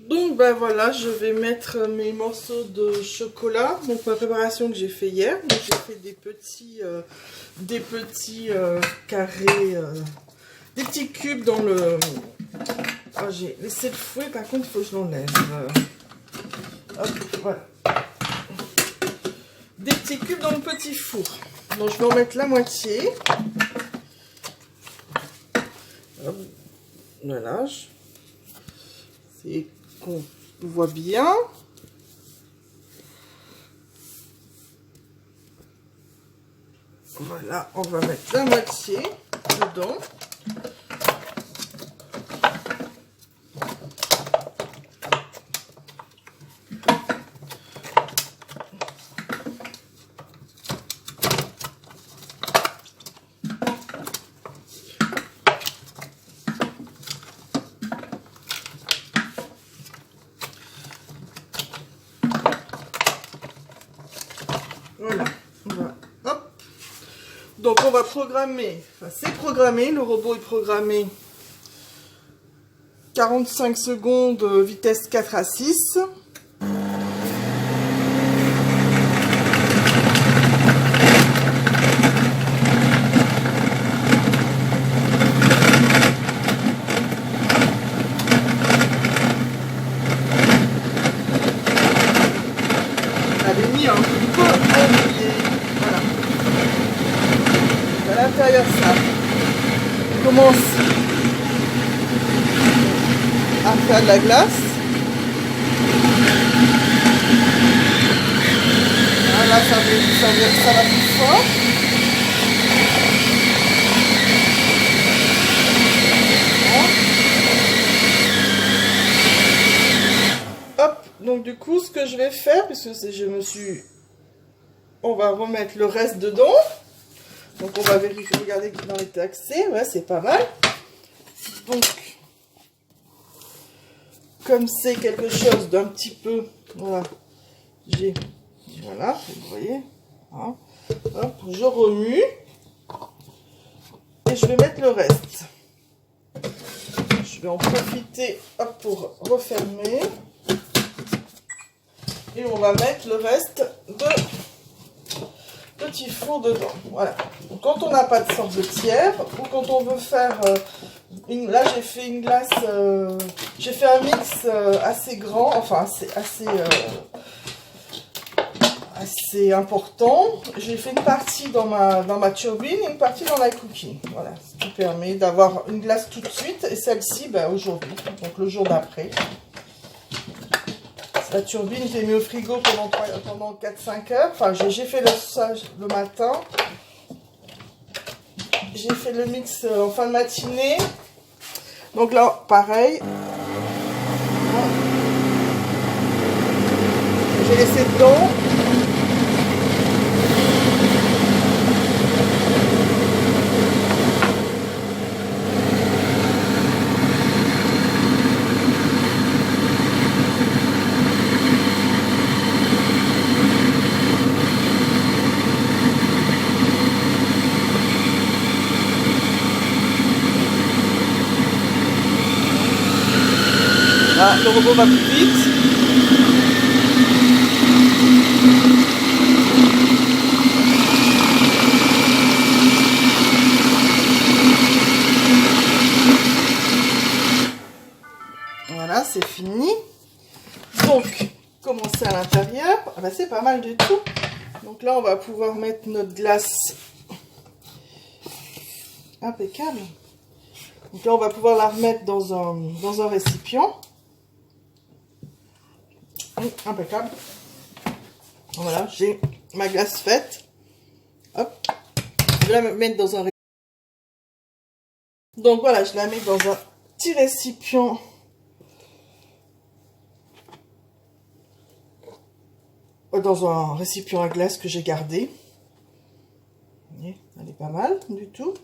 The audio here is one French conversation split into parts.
Donc ben voilà, je vais mettre mes morceaux de chocolat. Donc ma préparation que j'ai fait hier. Donc j'ai fait des petits carrés, des petits cubes dans le... Oh, j'ai laissé le fouet, par contre il faut que je l'enlève. Hop, voilà. Des petits cubes dans le petit four. Donc je vais en mettre la moitié. Hop. Voilà. C'est qu'on voit bien. Voilà, on va mettre la moitié dedans. Voilà, hop. Donc on va programmer, enfin c'est programmé, le robot est programmé 45 secondes, vitesse 4 à 6. J'avais mis un peu ennuyé, voilà. À l'intérieur ça commence à faire de la glace. Voilà, ça va plus fort. Hop, donc du coup, ce que je vais faire, puisque on va remettre le reste dedans. Donc on va vérifier, regarder dans les accès, ouais, c'est pas mal. Donc, comme c'est quelque chose d'un petit peu, voilà, voilà, vous voyez, hein, hop, je remue et je vais mettre le reste. Je vais en profiter, hop, pour refermer et on va mettre le reste de petit four dedans. Voilà. Donc, quand on n'a pas de sorbetière ou quand on veut faire là j'ai fait une glace, j'ai fait un mix assez grand, enfin assez important. J'ai fait une partie dans ma turbine et une partie dans la cooking. Voilà, ce qui permet d'avoir une glace tout de suite et celle-ci aujourd'hui, donc le jour d'après. La turbine, j'ai mis au frigo pendant 4-5 heures. Enfin, j'ai fait ça le matin. J'ai fait le mix en fin de matinée. Donc là, pareil. J'ai laissé dedans. Ah, le robot va plus vite. Voilà, c'est fini. Donc, commencer à l'intérieur. Ah c'est pas mal du tout. Donc là, on va pouvoir mettre notre glace. Impeccable. Donc là, on va pouvoir la remettre dans un récipient. Impeccable. Voilà, j'ai ma glace faite. Hop. Je vais la mettre dans un récipient. Donc voilà, je la mets dans un petit récipient. Dans un récipient à glace que j'ai gardé. Vous voyez, elle est pas mal du tout.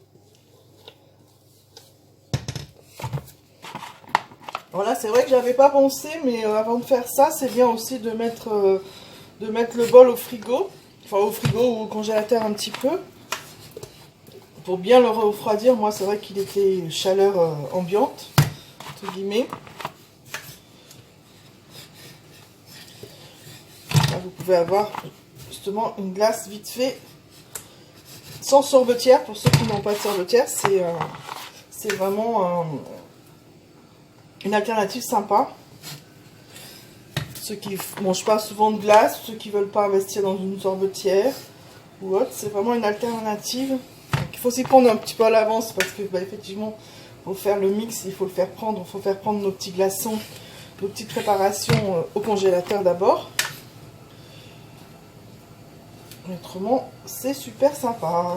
Voilà, c'est vrai que j'avais pas pensé, mais avant de faire ça, c'est bien aussi de mettre le bol au frigo. Enfin, au frigo ou au congélateur un petit peu. Pour bien le refroidir. Moi, c'est vrai qu'il était chaleur ambiante, entre guillemets. vous pouvez avoir justement une glace vite fait sans sorbetière. Pour ceux qui n'ont pas de sorbetière, c'est vraiment une alternative sympa. Ceux qui ne mangent pas souvent de glace, ceux qui ne veulent pas investir dans une sorbetière ou autre, c'est vraiment une alternative. Donc, il faut s'y prendre un petit peu à l'avance parce que bah, effectivement, il faut faire le mix, il faut le faire prendre, il faut faire prendre nos petits glaçons, nos petites préparations au congélateur d'abord. Autrement, c'est super sympa.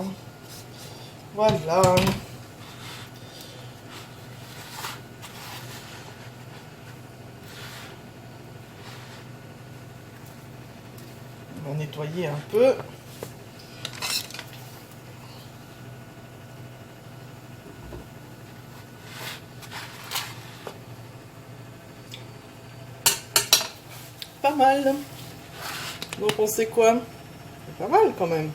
Voilà. On va nettoyer un peu. Pas mal. Vous pensez quoi? C'est pas mal quand même.